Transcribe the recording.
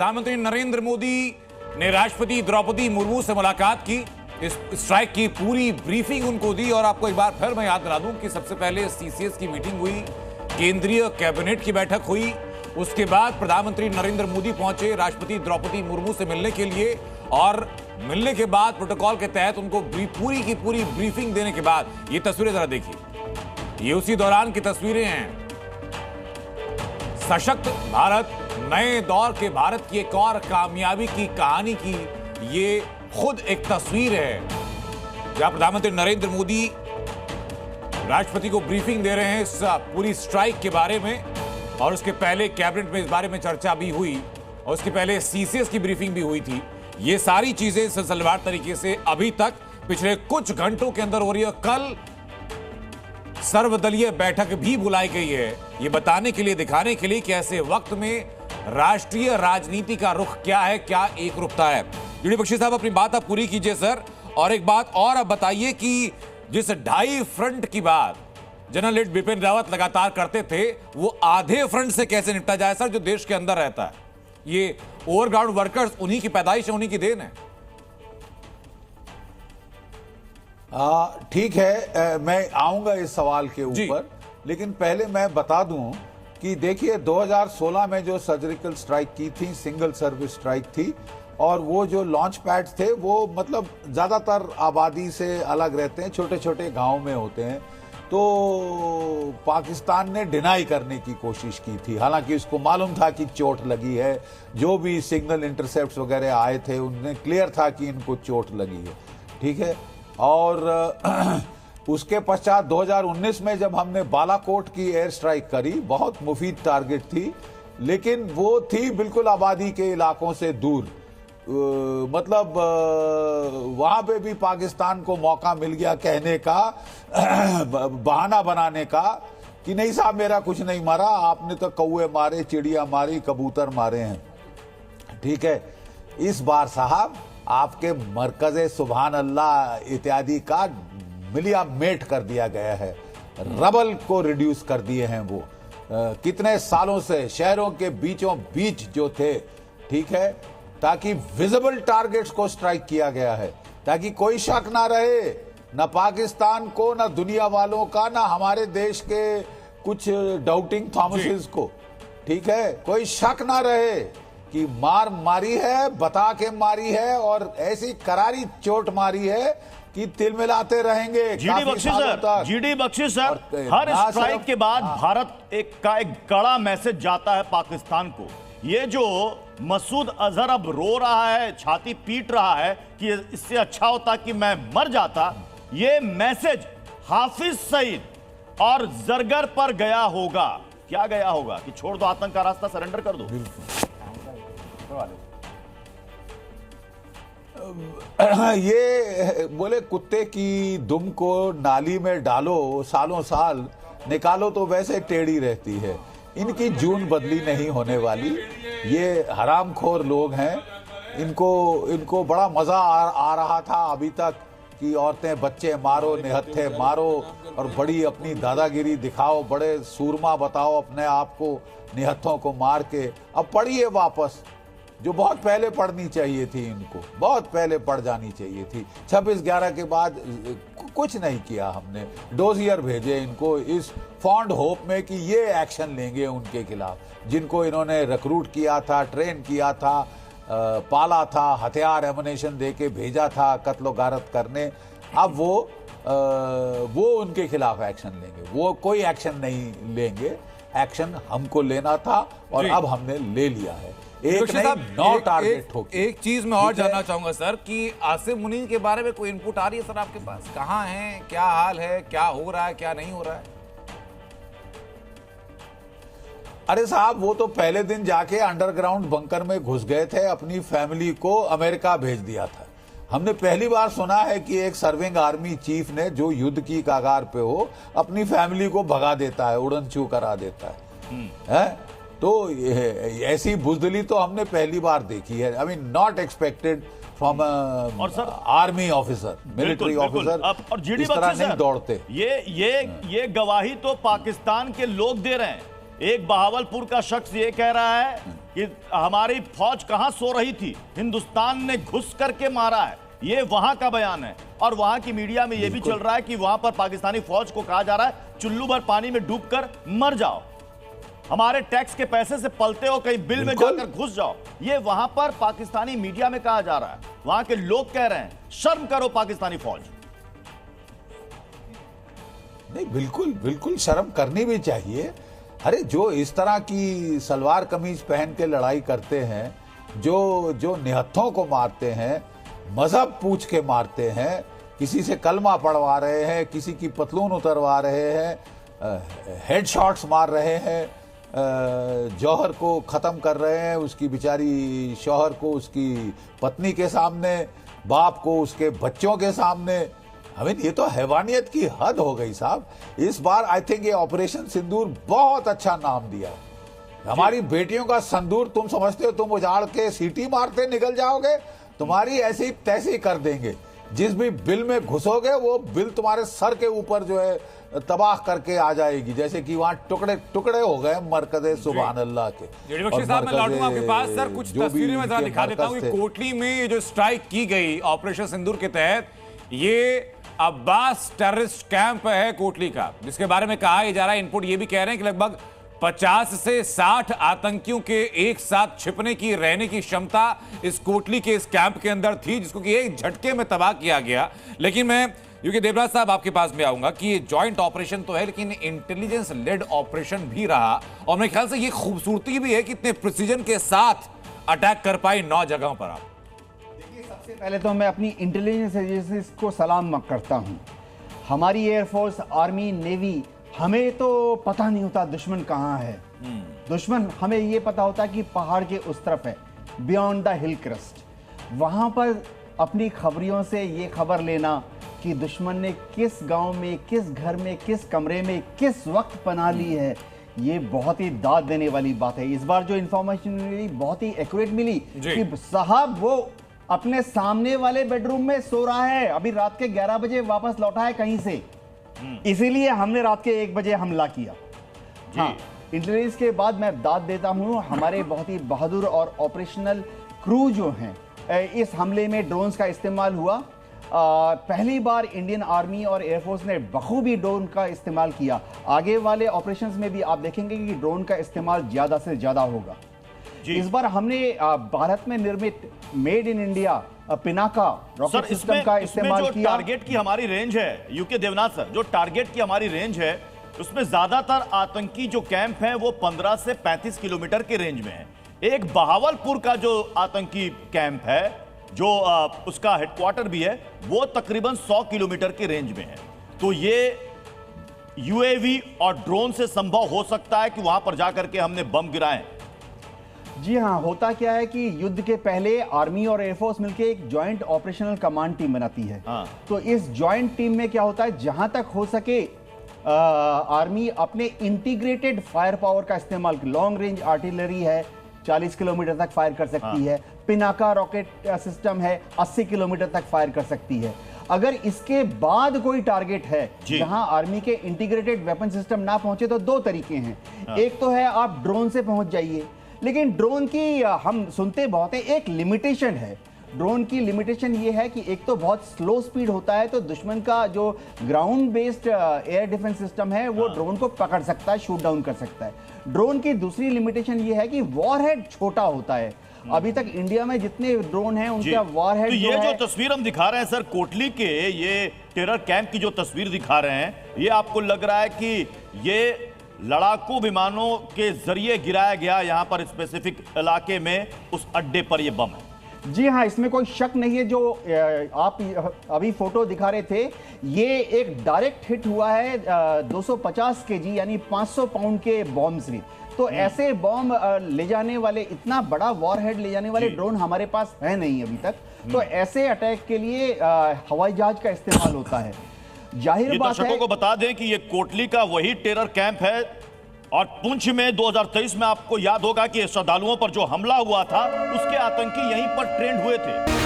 प्रधानमंत्री नरेंद्र मोदी ने राष्ट्रपति द्रौपदी मुर्मू से मुलाकात की, इस स्ट्राइक की पूरी ब्रीफिंग उनको दी। और आपको एक बार फिर मैं याद दिला दूं कि सबसे पहले सीसीएस की मीटिंग हुई, केंद्रीय कैबिनेट की बैठक हुई, उसके बाद प्रधानमंत्री नरेंद्र मोदी पहुंचे राष्ट्रपति द्रौपदी मुर्मू से मिलने के लिए, और मिलने के बाद प्रोटोकॉल के तहत उनको पूरी की पूरी ब्रीफिंग देने के बाद ये तस्वीरें जरा देखिए, ये उसी दौरान की तस्वीरें हैं। सशक्त भारत, नए दौर के भारत की एक और कामयाबी की कहानी की ये खुद एक तस्वीर है, जहां प्रधानमंत्री नरेंद्र मोदी राष्ट्रपति को ब्रीफिंग दे रहे हैं इस पूरी स्ट्राइक के बारे में। और उसके पहले कैबिनेट में इस बारे में चर्चा भी हुई, और उसके पहले सीसीएस की ब्रीफिंग भी हुई थी। ये सारी चीजें सिलसिलेवार तरीके से अभी तक पिछले कुछ घंटों के अंदर हो रही है। कल सर्वदलीय बैठक भी बुलाई गई है, ये बताने के लिए, दिखाने के लिए कि ऐसे वक्त में राष्ट्रीय राजनीति का रुख क्या है, क्या एक रुखता है। जुड़ी बख्शी साहब, अपनी बात आप पूरी कीजिए सर। और एक बात और आप बताइए कि जिस 2.5 फ्रंट की बात जनरल लेफ्टिनेंट बिपिन रावत लगातार करते थे, वो आधे फ्रंट से कैसे निपटा जाए सर, जो देश के अंदर रहता है। ये ओवरग्राउंड वर्कर्स उन्हीं की पैदाइश है, उन्हीं की देन है। ठीक है, मैं आऊंगा इस सवाल के ऊपर, लेकिन पहले मैं बता दूं कि देखिए 2016 में जो सर्जिकल स्ट्राइक की थी, सिंगल सर्विस स्ट्राइक थी, और वो जो लॉन्च पैड्स थे वो मतलब ज्यादातर आबादी से अलग रहते हैं, छोटे छोटे गांव में होते हैं। तो पाकिस्तान ने डिनाई करने की कोशिश की थी, हालांकि उसको मालूम था कि चोट लगी है। जो भी सिग्नल इंटरसेप्ट्स वगैरह आए थे उनमें क्लियर था कि इनको चोट लगी है, ठीक है। और उसके पश्चात 2019 में जब हमने बालाकोट की एयर स्ट्राइक करी, बहुत मुफीद टारगेट थी, लेकिन वो थी बिल्कुल आबादी के इलाकों से दूर। मतलब वहां पे भी पाकिस्तान को मौका मिल गया कहने का, बहाना बनाने का कि नहीं साहब मेरा कुछ नहीं मारा, आपने तो कौए मारे, चिड़िया मारी, कबूतर मारे हैं, ठीक है। इस बार साहब आपके मरकज़े सुभान अल्लाह इत्यादि का मिलिया मेट कर दिया गया है, रबल को रिड्यूस कर दिए हैं। वो कितने सालों से शहरों के बीचों बीच जो थे, ठीक है, ताकि विजिबल टारगेट्स को स्ट्राइक किया गया है, ताकि कोई शक ना रहे, न पाकिस्तान को, न दुनिया वालों का, न हमारे देश के कुछ डाउटिंग थॉमसेस को, ठीक है, कोई शक ना रहे कि मारी है, बता के मारी है, और ऐसी करारी चोट मारी है कि तिलमिलाते रहेंगे। जीडी बख्शी सर, हर स्ट्राइक के बाद भारत का एक कड़ा मैसेज जाता है पाकिस्तान को। ये जो मसूद अजहर अब रो रहा है, छाती पीट रहा है कि इससे अच्छा होता कि मैं मर जाता, ये मैसेज हाफिज सईद और जरगर पर गया होगा। क्या गया होगा कि छोड़ दो आतंक का रास्ता, सरेंडर कर दो। ये बोले कुत्ते की दुम को नाली में डालो, सालों साल निकालो तो वैसे टेढ़ी रहती है। इनकी जून बदली नहीं होने वाली। ये हरामखोर लोग हैं, इनको बड़ा मजा आ रहा था अभी तक कि औरतें बच्चे मारो, निहत्थे मारो, और बड़ी अपनी दादागिरी दिखाओ, बड़े सूरमा बताओ अपने आप को निहत्थों को मार के। अब पढ़िए वापस, जो बहुत पहले पढ़नी चाहिए थी, इनको बहुत पहले पढ़ जानी चाहिए थी। 26/11 के बाद कुछ नहीं किया हमने, डोजियर भेजे इनको इस फॉन्ड होप में कि ये एक्शन लेंगे उनके खिलाफ, जिनको इन्होंने रिक्रूट किया था, ट्रेन किया था, पाला था, हथियार एमुनेशन देके भेजा था कत्लो गारत करने। अब वो उनके खिलाफ एक्शन लेंगे। वो कोई एक्शन नहीं लेंगे, एक्शन हमको लेना था और अब हमने ले लिया है। एक नहीं, 9 टारगेट हो। एक चीज मैं और जानना चाहूंगा सर कि आसिम मुनीर के बारे में कोई इनपुट आ रही है सर आपके पास? कहां हैं, क्या हाल है, क्या हो रहा है, क्या नहीं हो रहा है? अरे साहब, वो तो पहले दिन जाके अंडरग्राउंड बंकर में घुस गए थे, अपनी फैमिली को अमेरिका भेज दिया था। हमने पहली बार सुना है कि एक सर्विंग आर्मी चीफ ने, जो युद्ध की कगार पे हो, अपनी फैमिली को भगा देता है, उड़न छू करा देता है? तो ऐसी बुजदिली तो हमने पहली बार देखी है। I mean not expected from army officer, military officer. और जीडी बख्शी नहीं दौड़ते। ये गवाही तो पाकिस्तान के लोग दे रहे हैं। एक बहावलपुर का शख्स ये कह रहा है कि हमारी फौज कहां सो रही थी, हिंदुस्तान ने घुस करके मारा है। ये वहां का बयान है। और वहां की मीडिया में यह भी चल रहा है कि वहां पर पाकिस्तानी फौज को कहा जा रहा है चुल्लू भर पानी में डूबकर मर जाओ, हमारे टैक्स के पैसे से पलते हो, कहीं बिल में जाकर घुस जाओ। ये वहां पर पाकिस्तानी मीडिया में कहा जा रहा है। वहां के लोग कह रहे हैं शर्म करो पाकिस्तानी फौज। नहीं, बिल्कुल बिल्कुल शर्म करनी भी चाहिए। अरे जो इस तरह की सलवार कमीज पहन के लड़ाई करते हैं, जो निहत्थों को मारते हैं, मजहब पूछ के मारते हैं, किसी से कलमा पढ़वा रहे हैं, किसी की पतलून उतरवा रहे हैं, हेडशॉट्स मार रहे हैं, जौहर को खत्म कर रहे हैं, उसकी बेचारी शौहर को उसकी पत्नी के सामने, बाप को उसके बच्चों के सामने। ये तो हैवानियत की हद हो गई साहब। इस बार आई थिंक ये ऑपरेशन सिंदूर बहुत अच्छा नाम दिया। हमारी बेटियों का संदूर तुम समझते हो तुम उजाड़ के सीटी मारते निकल जाओगे, तुम्हारी ऐसी तैसी कर देंगे। जिस भी बिल में घुसोगे वो बिल तुम्हारे सर के ऊपर जो है तबाह करके आ जाएगी, जैसे कि वहां टुकड़े टुकड़े हो गए मरकज़े सुभान अल्लाह के। साहब मैं लौटूंगा आपके पास। सर कुछ तस्वीरें मैं जरा दिखा देता हूं। कोटली में ये जो स्ट्राइक की गई ऑपरेशन सिंदूर के तहत, ये अब्बास टेररिस्ट कैंप है कोटली का, जिसके बारे में कहा जा रहा है, इनपुट ये भी कह रहे हैं कि लगभग 50 से 60 आतंकियों के एक साथ छिपने की, रहने की क्षमता इस कोटली के इस कैंप के अंदर थी, जिसको कि एक झटके में तबाह किया गया। लेकिन मैं क्योंकि देवराज साहब आपके पास में आऊंगा कि ये जॉइंट ऑपरेशन तो है, लेकिन इंटेलिजेंस लेड ऑपरेशन भी रहा, और मेरे ख्याल से ये खूबसूरती भी है कि इतने प्रिसीजन के साथ अटैक कर पाए 9 जगहों पर। आप देखिए, सबसे पहले तो मैं अपनी इंटेलिजेंस एजेंसीज को सलाम करता हूं। हमारी एयरफोर्स, आर्मी, नेवी, हमें तो पता नहीं होता दुश्मन कहां है। दुश्मन हमें ये पता होता है कि पहाड़ के उस तरफ है, बियॉन्ड द हिल क्रस्ट। वहां पर अपनी खबरियों से ये खबर लेना कि दुश्मन ने किस गांव में, किस घर में, किस कमरे में, किस वक्त पनाह ली है, ये बहुत ही दाद देने वाली बात है। इस बार जो इंफॉर्मेशन मिली बहुत ही एक्यूरेट मिली कि साहब वो अपने सामने वाले बेडरूम में सो रहा है, अभी रात के 11 बजे वापस लौटा है कहीं से, इसीलिए हमने रात के 1 बजे हमला किया। हाँ, इंटेलिजेंस के बाद मैं दाद देता हूं हमारे बहुत ही बहादुर और ऑपरेशनल क्रू जो हैं। इस हमले में ड्रोन्स का इस्तेमाल हुआ। पहली बार इंडियन आर्मी और एयरफोर्स ने बखूबी ड्रोन का इस्तेमाल किया। आगे वाले ऑपरेशंस में भी आप देखेंगे कि ड्रोन का इस्तेमाल ज्यादा से ज्यादा होगा। इस बार हमने भारत में निर्मित made in India Pinaka rocket system का इस्तेमाल किया। टारगेट की हमारी रेंज है यूके देवनाथ सर, जो टारगेट की हमारी रेंज है उसमें ज्यादातर आतंकी जो कैंप हैं वो 15 से 35 किलोमीटर के रेंज में है। एक बहावलपुर का जो आतंकी कैंप है, जो उसका हेडक्वार्टर भी है, वो तकरीबन 100 किलोमीटर के रेंज में है। तो ये यूएवी और ड्रोन से संभव हो सकता है कि वहां पर जाकर के हमने बम गिराएं। जी हाँ, होता क्या है कि युद्ध के पहले आर्मी और एयरफोर्स मिलकर एक जॉइंट ऑपरेशनल कमांड टीम बनाती है। तो इस जॉइंट टीम में क्या होता है, जहां तक हो सके आर्मी अपने इंटीग्रेटेड फायर पावर का इस्तेमाल, लॉन्ग रेंज आर्टिलरी है 40 किलोमीटर तक फायर कर सकती है, पिनाका रॉकेट सिस्टम है 80 किलोमीटर तक फायर कर सकती है। अगर इसके बाद कोई टारगेट है जहां आर्मी के इंटीग्रेटेड वेपन सिस्टम ना पहुंचे तो 2 तरीके हैं। एक तो है आप ड्रोन से पहुंच जाइए, लेकिन ड्रोन की हम सुनते बहुत है, एक लिमिटेशन है। ड्रोन की लिमिटेशन ये है कि एक तो बहुत स्लो स्पीड होता है, तो दुश्मन का जो ground based air defence system है वो ड्रोन को पकड़ सकता है, शूट डाउन कर सकता है। ड्रोन की दूसरी लिमिटेशन ये है कि वॉरहेड छोटा होता है। अभी तक इंडिया में जितने ड्रोन हैं उनका वॉरहेड, तो ये जो तस्वीर हम दिखा रहे हैं सर कोटली के, ये टेरर कैंप की जो तस्वीर दिखा रहे हैं, ये आपको लग रहा है कि ये लड़ाकू विमानों के जरिए गिराया गया यहां पर स्पेसिफिक इलाके में, उस अड्डे पर ये बम है? जी हाँ, इसमें कोई शक नहीं है। जो आप अभी फोटो दिखा रहे थे, ये एक डायरेक्ट हिट हुआ है 250 केजी यानी 500 पाउंड के बॉम्ब से। तो ऐसे बॉम्ब ले जाने वाले, इतना बड़ा वॉरहेड ले जाने वाले ड्रोन हमारे पास है नहीं अभी तक। तो ऐसे अटैक के लिए हवाई जहाज का इस्तेमाल होता है। जाहिर बात है, दर्शकों को बता दें कि ये कोटली का वही टेरर कैंप है, और पुंछ में 2023 में आपको याद होगा कि श्रद्धालुओं पर जो हमला हुआ था उसके आतंकी यहीं पर ट्रेंड हुए थे।